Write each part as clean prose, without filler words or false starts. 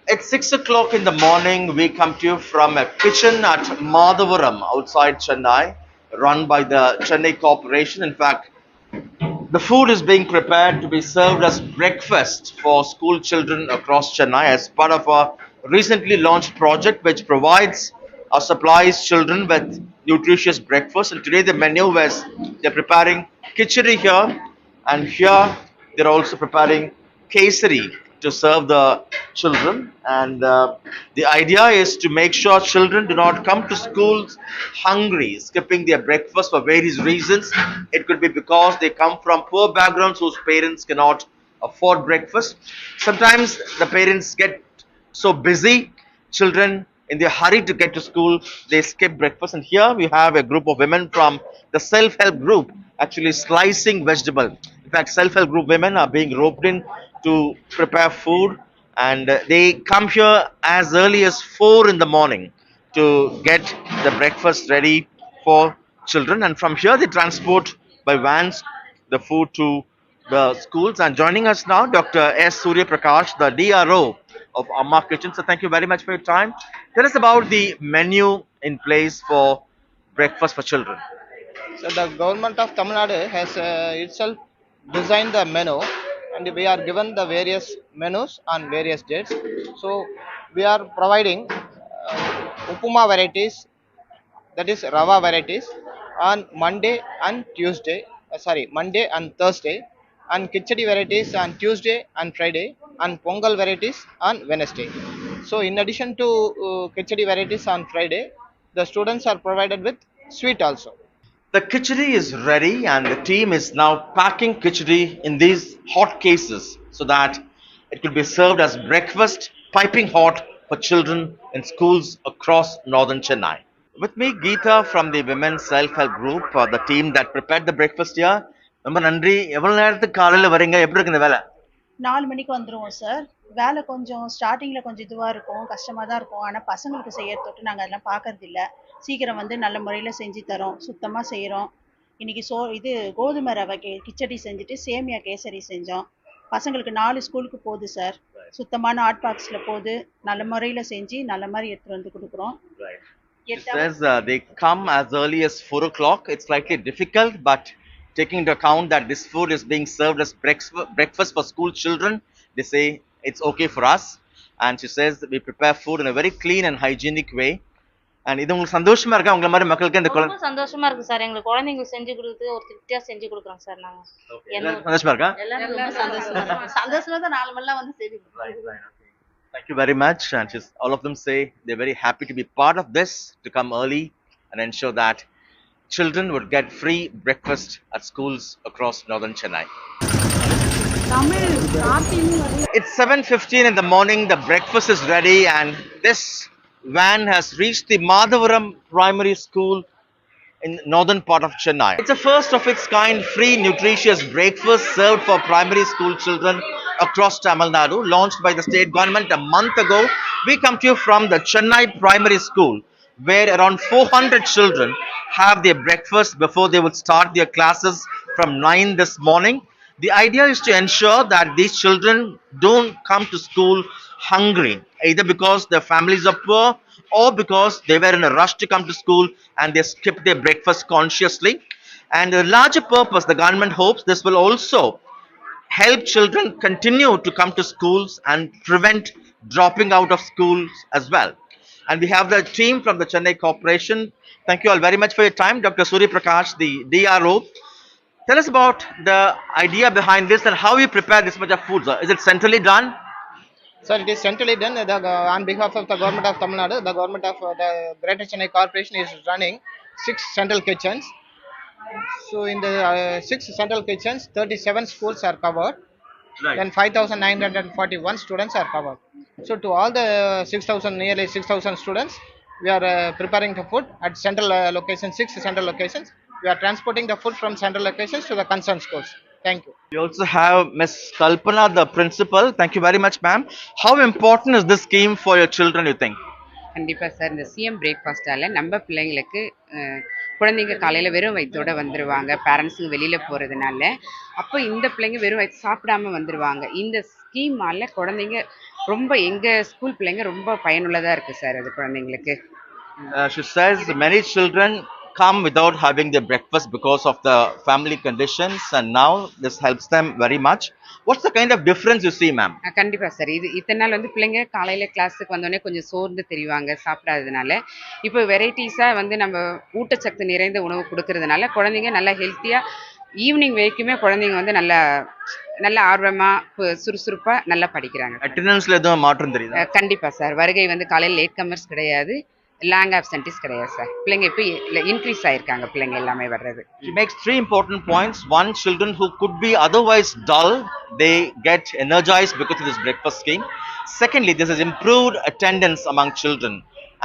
It's 6 o'clock in the morning. We come to you from a kitchen at Madhavaram outside Chennai, run by the Chennai Corporation. In fact, the food is being prepared to be served as breakfast for school children across Chennai as part of a recently launched project which provides or supplies children with nutritious breakfast. And today the menu was they're preparing khichdi here, and here they're also preparing kesari to serve the children. And the idea is to make sure children do not come to schools hungry, skipping their breakfast for various reasons. It could be because they come from poor backgrounds whose parents cannot afford breakfast. Sometimes the parents get so busy, children in their hurry to get to school, they skip breakfast. And here we have a group of women from the self-help group actually slicing vegetable. In fact, self-help group women are being roped in to prepare food, and they come here as early as 4 in the morning to get the breakfast ready for children, and from here they transport by vans the food to the schools. And joining us now, Dr. S. Surya Prakash, the DRO of Amma Kitchen. So thank you very much for your time. Tell us about the menu in place for breakfast for children. So the government of Tamil Nadu has itself designed the menu, and we are given the various menus on various dates. So we are providing upuma varieties, that is rava varieties, on Monday and Tuesday. Monday and Thursday, and khichdi varieties on Tuesday and Friday, and pongal varieties on Wednesday. So in addition to khichdi varieties on Friday, the students are provided with sweet also. The khichdi is ready, and the team is now packing khichdi in these hot cases so that it could be served as breakfast, piping hot for children in schools across northern Chennai. With me, Geeta from the Women's Self-Help Group, the team that prepared the breakfast here. ரொம்ப நன்றி. எவ்வளவு நேரத்துக்கு காலையில வரீங்க? எப்படி இருக்கு இந்த வேலை? 4 மணிக்கு வந்துருவோம் சார். வேலை கொஞ்சம் ஸ்டார்டிங்ல கொஞ்சம் இதுவா இருக்கும், கஷ்டமா தான் இருக்கும். ஆனா பசங்களுக்கு செய்யறது தொட்டு நாங்க அதெல்லாம் பார்க்கறது இல்ல. சீக்கிரம் வந்து நல்ல முறையில செஞ்சு தரோம், சுத்தமா செய்றோம். இன்னைக்கு இது கோதுமை ரவை கிச்சடி செஞ்சுட்டு சேமியா கேசரி செஞ்சோம். பசங்களுக்கு 4 ஸ்கூலுக்கு போகுது சார். சுத்தமான ஹாட் பாக்ஸ்ல போகுது, நல்ல முறையில செஞ்சு நல்ல மாதிரி எடுத்துட்டு வந்து கொடுக்குறோம். It says they come as early as 4 o'clock. It's slightly difficult, but taking into account that this food is being served as breakfast for school children, they say it's okay for us. And she says we prepare food in a very clean and hygienic way. And இது உங்களுக்கு சந்தோஷமா இருக்கா? உங்கள மாதிரி மக்களுக்கு இந்த ரொம்ப சந்தோஷமா இருக்கு சார். எங்க குழந்தைங்களுக்கு செஞ்சு கொடுத்து ஒரு திருப்தியா செஞ்சு கொடுக்குறோம் சார் நாங்க. சந்தோஷமா இருக்கா? எல்லாரும் ரொம்ப சந்தோஷமா இருக்கு. சந்தோஷமா தான் 4 மணிலாம் வந்து செஞ்சு கொடுக்குறோம். Thank you very much. And all of them say they're very happy to be part of this, to come early and ensure that children would get free breakfast at schools across northern Chennai. It's 7:15 in the morning. The breakfast is ready, and this van has reached the Madhavaram Primary School in northern part of Chennai. It's a first of its kind free nutritious breakfast served for primary school children across Tamil Nadu, launched by the state government a month ago. We come to you from the Chennai Primary School, where around 400 children have their breakfast before they will start their classes from 9 this morning. The idea is to ensure that these children don't come to school hungry, either because their families are poor or because they were in a rush to come to school and they skipped their breakfast consciously. And a larger purpose, the government hopes this will also help children continue to come to schools and prevent dropping out of schools as well. And we have the team from the Chennai Corporation. Thank you all very much for your time. Dr. Surya Prakash, the DRO. Tell us about the idea behind this and how you prepare this much of food, sir. Is it centrally done? Sir, it is centrally done on behalf of the government of Tamil Nadu. The government of the Greater Chennai Corporation is running 6 central kitchens. So in the 6 central kitchens, 37 schools are covered. Right. Then 5,941 students are covered. So to all the nearly 6,000 students, we are preparing the food at central locations, 6 central locations. We are transporting the food from central locations to the concerned schools. Thank you. We also have Ms. Kalpana, the principal. Thank you very much, ma'am. How important is this scheme for your children, you think? கண்டிப்பாக sir. இந்த CM பிரேக்ஃபாஸ்ட்டால் நம்ம பிள்ளைங்களுக்கு குழந்தைங்க காலையில் வெறும் வயிற்றோட வந்துடுவாங்க, பேரண்ட்ஸுங்க வெளியில் போகிறதுனால. அப்போ இந்த பிள்ளைங்க வெறும் வயிற்று சாப்பிடாம வந்துடுவாங்க. இந்த ஸ்கீமால் குழந்தைங்க ரொம்ப எங்கள் ஸ்கூல் பிள்ளைங்க ரொம்ப பயனுள்ளதாக இருக்குது சார் அது குழந்தைங்களுக்கு. She says many children come without having their breakfast because of the family conditions, and now this helps them very much. What's the kind of difference you see, ma'am? கண்டிப்பாக sir. இத்தனை நாள் வந்து பிள்ளைங்க காலையில் கிளாஸுக்கு வந்தோடனே கொஞ்சம் சோர்ந்து தெரிவாங்க சாப்பிடாததுனால. இப்போ வெரைட்டிஸாக வந்து நம்ம ஊட்டச்சத்து நிறைந்த உணவு கொடுக்கறதுனால குழந்தைங்க நல்லா ஹெல்த்தியாக ஈவினிங் வரைக்குமே குழந்தைங்க வந்து நல்லா நல்ல ஆர்வமாக சுறுசுறுப்பாக நல்லா படிக்கிறாங்க. அட்டெண்டன்ஸ்ல எதுவும் மாற்றம் தெரியுதா? கண்டிப்பாக சார். வருகை வந்து காலையில் லேட் கமர்ஸ் கிடையாது, லாங் ஆப்சென்டிஸ் கிடையாது சார். பிள்ளைங்க இப்போ இன்க்ரீஸ் ஆயிருக்காங்க பிள்ளைங்க எல்லாமே வர்றது. She makes three important points. One, children who could be otherwise dull, they get energized because of this breakfast scheme. Secondly, this has improved attendance among children,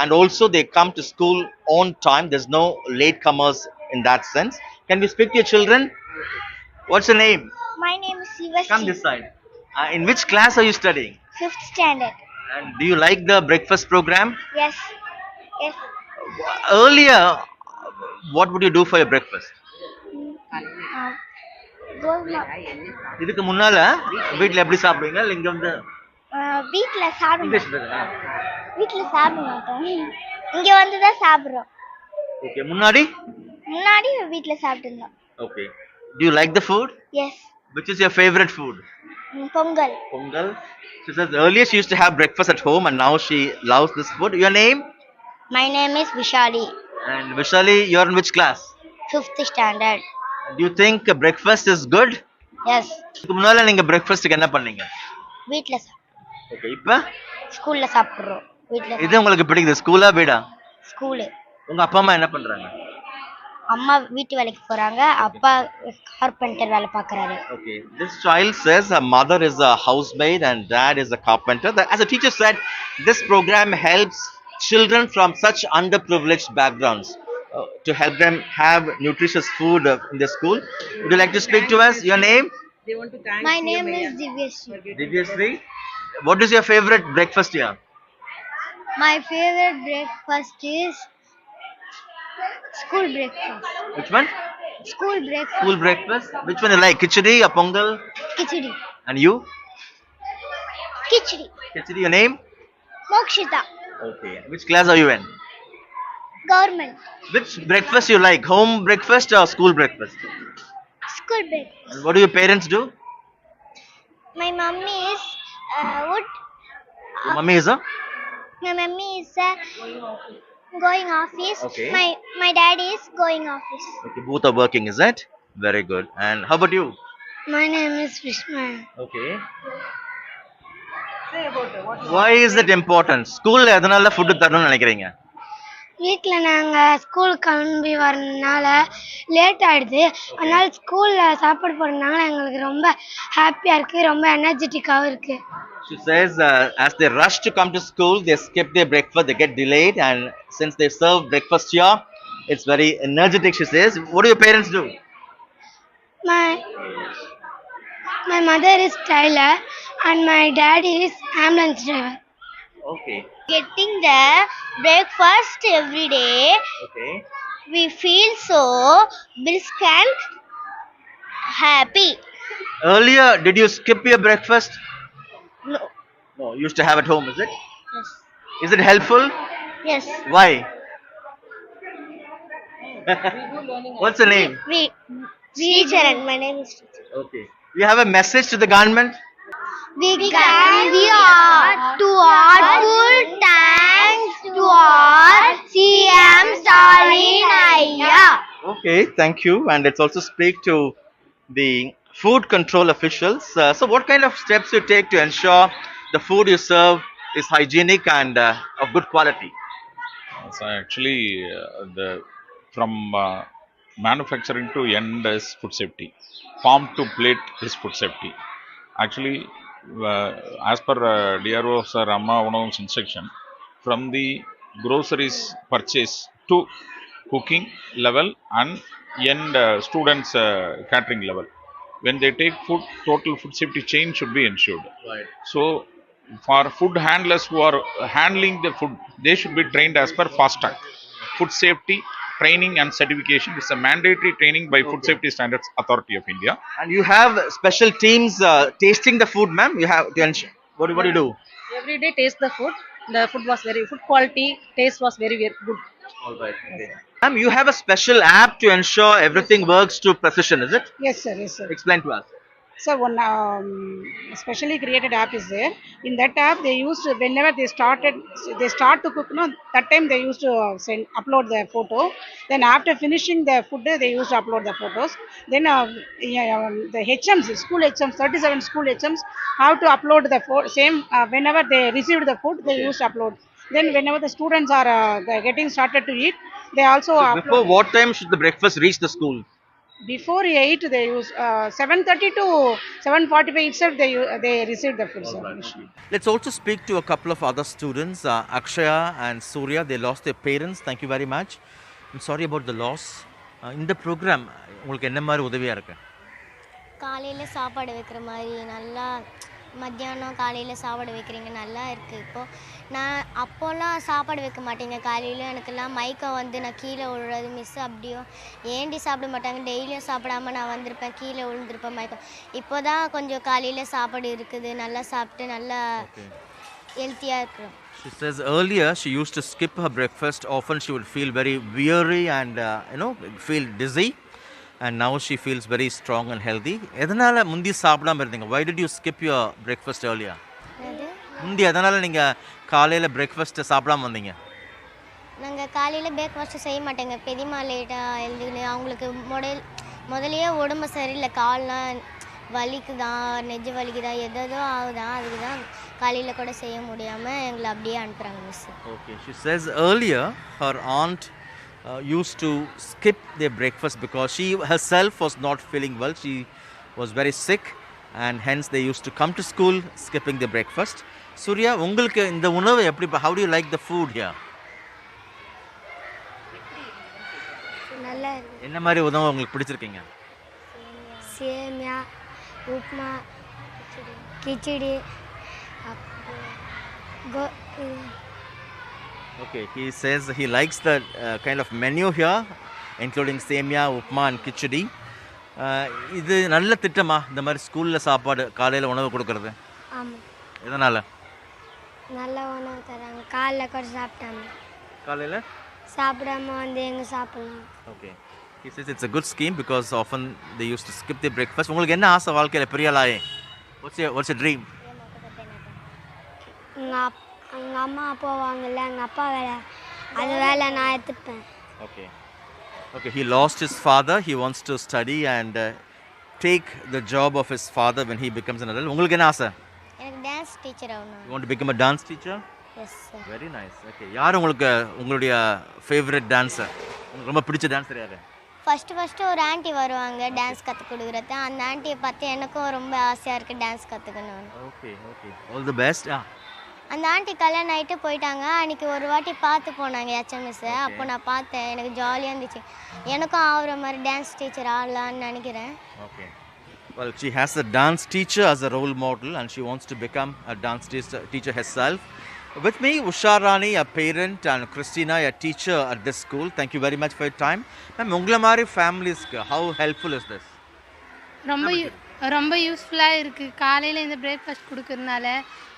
and also they come to school on time. There's no latecomers in that sense. Can we speak to your children? What's your name? My name is Sivasri. Come this side. In which class are you studying? 5th standard. And do you like the breakfast program? Yes. Yes. Earlier, what would you do for your breakfast? இதுக்கு முன்னால வீட்ல எப்படி சாப்பிடுவீங்க? இல்ல இங்க வந்து வீட்ல சாப்பிட இங்கிலீஷ் பேசுங்க. வீட்ல சாப்பிட மாட்டோம். இங்க வந்து தான் சாப்பிடுறோம். Okay, முன்னாடி வீட்ல சாப்பிட்டுருந்தோம். Okay. Do you like the food? Yes. Which is your favorite food? Pongal. Pongal. She says earlier she used to have breakfast at home and now she loves this food. Your name? My name is Vishali. And Vishali, you're in which class? 5th standard. Do you think breakfast is good? Yes. இதுக்கு முன்னால நீங்க breakfastக்கு என்ன பண்ணீங்க? வீட்ல Okay, இப்ப ஸ்கூல்ல சாப்பிடுறோம். வீட்ல இது உங்களுக்கு பிடிக்குது? ஸ்கூலா வீடா? ஸ்கூல். உங்க அப்பா அம்மா என்ன பண்றாங்க? அம்மா வீட்டு வேலைக்கு போறாங்க, அப்பா கார்பெண்டர் வேலை பார்க்கறாரு. Okay, this child says her mother is a housemaid and dad is a carpenter. As a teacher said, this program helps children from such underprivileged backgrounds to help them have nutritious food in their school. Would you like to speak to us? Your name? My name is Divyasri. Divyasri. What is your favorite breakfast here? My favorite breakfast is school breakfast. Which one? School breakfast. School breakfast. Which one you like? Khichdi or pongal? Khichdi. And you? Khichdi. Khichdi. Your name? Mokshita. Okay. Which class are you in? Government. Which breakfast you like? Home breakfast or school breakfast? School breakfast. And what do your parents do? My mummy is what? Your mummy is a? My mummy is going office. Okay. My daddy is going office. Okay, both are working, is it? Very good. And how about you? My name is Vishma. Okay. Why is it important? School எதனால food தரணும்னு நினைக்கிறீங்க? வீட்டில் நாங்கள் school கிளம்பி வரனால late ஆகிடுது. அதனால் ஸ்கூலில் சாப்பாடு போடுறதுனால எங்களுக்கு ரொம்ப ஹாப்பியாக இருக்குது, ரொம்ப எனர்ஜெட்டிக்காகவும் இருக்குது. She says as they rush to come to school, they skip their breakfast, they get delayed, and since they serve breakfast here, it's very energetic, she says. What do your parents do? My mother is tailor and my dad is ambulance driver. Okay. Getting the breakfast every day, Okay. we feel so brisk and happy. Earlier, did you skip your breakfast? No. No, you used to have at home, is it? Yes. Is it helpful? Yes. Why? What's the name? Teacher and my name is teacher. Okay. You have a message to the government? We are to heartful thanks to our CM Stalin Ayya. Okay, thank you. And let's also speak to the food control officials. So what kind of steps you take to ensure the food you serve is hygienic and of good quality? So actually, from manufacturing to end is food safety. Farm to plate is food safety. Actually, as per DRO Sir Amma Unavam's instruction, from the groceries purchase to cooking level and end students catering level, when they take food, total food safety chain should be ensured. Right. So for food handlers who are handling the food, they should be trained as per fast track. Food safety training and certification is a mandatory training by Food Safety Standards Authority of India. And you have special teams tasting the food, ma'am. You have to ensure. What do you do? Every day taste the food. The food was very food quality. Taste was very good. All right. Okay. Ma'am, you have a special app to ensure everything works to precision, is it? Yes, sir. Yes, sir. Explain to us. So one specially created app is there. In that app, they used whenever they start to cook. No, that time they used to upload their photo. Then after finishing the food, they used to upload the photos. Then the HMs, school HMs, 37 school HMs, have to upload the same whenever they received the food, they used to upload. Then whenever the students are getting started to eat, they also upload. Before what time should the breakfast reach the school? Before 8, they use 7:30 to 7:45 itself. They receive the food service. Let's also speak to a couple of other students, Akshaya and Surya. They lost their parents. Thank you very much. I'm sorry about the loss. In the program, உங்களுக்கு என்ன மாதிரி உதவியா இருக்கு? காலையில் சாப்பாடு வைக்கிற மாதிரி நல்லா மத்தியானம் காலையில் சாப்பாடு வைக்கிறீங்க நல்லா இருக்குது. இப்போது நான் அப்போல்லாம் சாப்பாடு வைக்க மாட்டேங்க. காலையில் எனக்கெல்லாம் மயக்கம் வந்து நான் கீழே விழுறது மிஸ் அப்படியோ ஏண்டி சாப்பிட மாட்டாங்க. டெய்லியும் சாப்பிடாம நான் வந்திருப்பேன், கீழே விழுந்திருப்பேன் மயக்கம். இப்போ தான் கொஞ்சம் காலையில் சாப்பாடு இருக்குது, நல்லா சாப்பிட்டு நல்லா ஹெல்த்தியாக இருக்கிறோம். She says earlier she used to skip her breakfast. Often she would feel very weary and feel dizzy. And now she feels very strong and healthy. எதனால முந்தி சாப்பிடாம இருந்தீங்க? Why did you skip your breakfast earlier? முந்தி எதனால நீங்க காலையில breakfast சாப்பிடாம வந்தீங்க? நாங்கள் காலையில் பிரேக்ஃபாஸ்ட் செய்ய மாட்டேங்க. பெரியம்மா லேட்டாக எழுதுன்னு அவங்களுக்கு முதலையே உடம்பு சரியில்லை, கால்லாம் வலிக்குதான், நெஞ்சு வலிக்குதா, எதோ ஆகுதான். அதுக்கு தான் காலையில் கூட செய்ய முடியாமல் எங்களை அப்படியே அனுப்புகிறாங்க miss. Okay, she says earlier her aunt used to skip their breakfast because she herself was not feeling well. She was very sick and hence they used to come to school skipping their breakfast. Surya, உங்களுக்கு இந்த உணவு எப்படி, how do you like the food here? நல்லா என்ன மாதிரி உணவு உங்களுக்கு பிடிச்சிருக்கீங்க? சேமியா, upma, khichdi, Okay, he says he likes the kind of menu here, including semia, upma and kichdi. இது நல்ல திட்டமா இந்த மாதிரி ஸ்கூல்ல சாப்பாடு காலையில உணவு கொடுக்கறது? ஆமாம், எதனால? நல்ல உணவு தராங்க. காலைல கூட சாப்பிட்டாங்க, காலையில சாப்பிடாம வந்து எங்கே சாப்பிடலாம். Okay. He says it's a good scheme because often they used to skip their breakfast. உங்களுக்கு என்ன ஆசை வாழ்க்கையில பெரிய ஆளாயே? What's your dream? எங்கள் அம்மா போவாங்கல்ல, எங்கள் அப்பா வேலை, அது வேலை நான் எடுத்துப்பேன். Okay, he lost his father. He wants to study and take the job of his father when he becomes an adult. உங்களுக்கு என்ன ஆசை? எனக்கு டான்ஸ் டீச்சர் ஆகணும். You want to become a dance teacher? Yes sir. Very nice. Okay. யார் உங்களுடைய favourite dancer? உங்களுக்கு ரொம்ப பிடிச்ச டான்சர் யாரு? ஃபஸ்ட்டு ஒரு ஆண்டி வருவாங்க டான்ஸ் கற்றுக் கொடுக்குறது. அந்த ஆண்டியை பார்த்து எனக்கும் ரொம்ப ஆசையாக இருக்குது டான்ஸ் கற்றுக்கணும். Okay. All the best. அந்த ஆண்டி கல்யாணம் ஆகிட்டு போயிட்டாங்க. அன்றைக்கி ஒரு வாட்டி பார்த்து போனாங்க HMS. அப்போ நான் பார்த்தேன், எனக்கு ஜாலியாக இருந்துச்சு. எனக்கும் ஆகிற மாதிரி டான்ஸ் டீச்சர் ஆகலான்னு நினைக்கிறேன். Okay. Well, she has a dance teacher as a role model and she wants to become a dance teacher herself. With me, Usha Rani, a parent, and Christina, a teacher at this school. Thank you very much for your time. Ma'am, ungla mari families, how helpful is this? ரொம்ப யூஸ்ஃபுல்லாக இருக்குது. காலையில் இந்த breakfast கொடுக்கறதுனால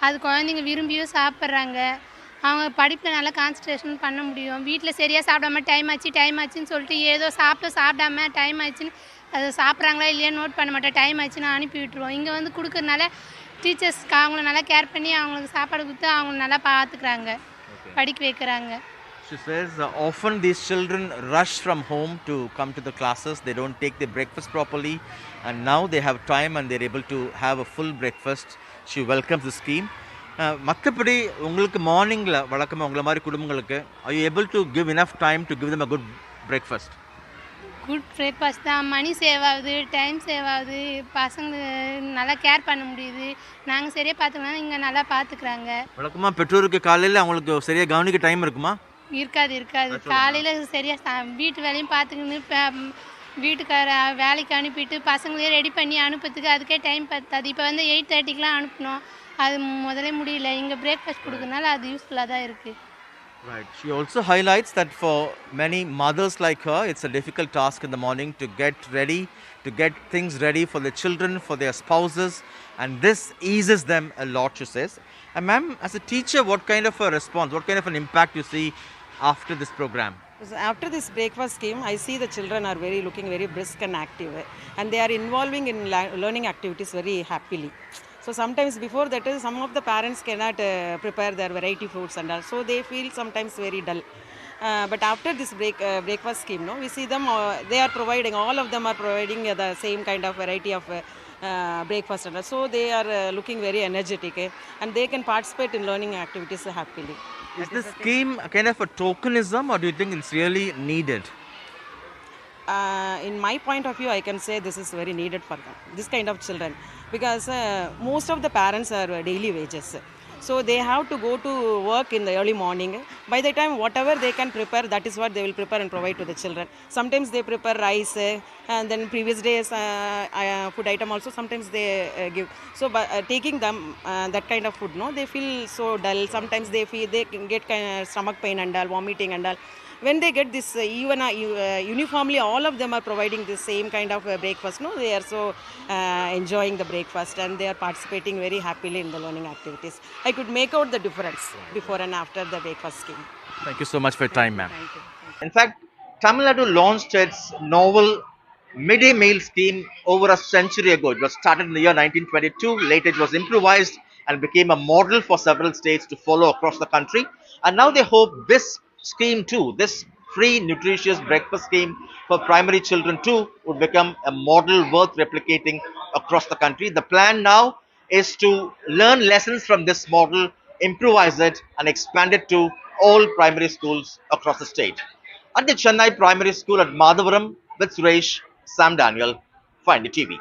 அது குழந்தைங்க விரும்பியும் சாப்பிட்றாங்க. அவங்க படிப்பில் நல்லா கான்சன்ட்ரேஷன் பண்ண முடியும். வீட்டில் சரியாக சாப்பிடாம டைம் ஆச்சுன்னு சொல்லிட்டு ஏதோ சாப்பிடாம டைம் ஆச்சுன்னு அதை சாப்பிட்றாங்களா இல்லையா நோட் பண்ண மாட்டேன், டைம் ஆச்சுன்னு அனுப்பி விட்டுருவோம். இங்கே வந்து கொடுக்கறதுனால டீச்சர்ஸ்க்கு அவங்கள நல்லா கேர் பண்ணி அவங்களுக்கு சாப்பாடு கொடுத்து அவங்கள நல்லா பார்த்துக்குறாங்க, படிக்க வைக்கிறாங்க. She says often these children rush from home to come to the classes. They don't take their breakfast properly and now they have time and they're able to have a full breakfast. She welcomes the scheme. மற்றபடி உங்களுக்கு மார்னிங்கில் வழக்கமாக உங்களை மாதிரி குடும்பங்களுக்கு are you able to give enough time to give them a good breakfast? Good breakfast தான். Money save ஆகுது, time save ஆகுது, பசங்க நல்லா கேர் பண்ண முடியுது. நாங்கள் சரியாக பார்த்துக்கலாம், இங்கே நல்லா பார்த்துக்குறாங்க. வழக்கமாக பெற்றோருக்கு காலையில் அவங்களுக்கு சரியாக கவனிக்க டைம் இருக்குமா? இருக்காது. காலையில் சரியாக வீட்டு வேலையும் பார்த்துக்கணும், வீட்டுக்கார வேலைக்கு அனுப்பிட்டு பசங்களே ரெடி பண்ணி அனுப்புறதுக்கு அதுக்கே டைம் பத்தாது. இப்போ வந்து 8:30க்கெலாம் அனுப்பணும். அது முதல்ல முடியல. இங்கே பிரேக்ஃபாஸ்ட் கொடுக்கறனால அது யூஸ்ஃபுல்லாக தான் இருக்குது. Right. She also highlights that for many mothers like her, it's a difficult task in the morning to get ready, to get things ready for the children, for their spouses, and this eases them a lot, she says. And ma'am, as a teacher, what kind of a response, what kind of an impact you see after this program? After this breakfast scheme, I see the children are looking very brisk and active, and they are involving in learning activities very happily. So sometimes before that, some of the parents cannot prepare their variety foods and all, so they feel sometimes very dull. But after this breakfast scheme, no, we see them. They are providing. All of them are providing the same kind of variety of breakfast and all. So they are looking very energetic, and they can participate in learning activities happily. Is this scheme kind of a tokenism, or do you think it's really needed? In my point of view, I can say this is very needed for them, this kind of children, because most of the parents are daily wages. So they have to go to work in the early morning. By the time whatever they can prepare, that is what they will prepare and provide to the children. Sometimes they prepare rice, and then previous days food item also sometimes they give. So by taking them that kind of food, no, they feel so dull. Sometimes they feel they can get kind of stomach pain and all, vomiting and all. When they get this uniformly, all of them are providing the same kind of breakfast. No, they are so enjoying the breakfast, and they are participating very happily in the learning activities. I could make out the difference before and after the breakfast scheme. Thank you so much for your time, ma'am. Thank you. In fact, Tamil Nadu launched its novel midday meal scheme over a century ago. It was started in the year 1922. Later, it was improvised and became a model for several states to follow across the country. And now they hope this scheme too, this free nutritious breakfast scheme for primary children too, would become a model worth replicating across the country. The plan now is to learn lessons from this model, improvise it, and expand it to all primary schools across the state. At the Chennai Primary School at Madhavaram with Suresh, Sam Daniel, for NDTV.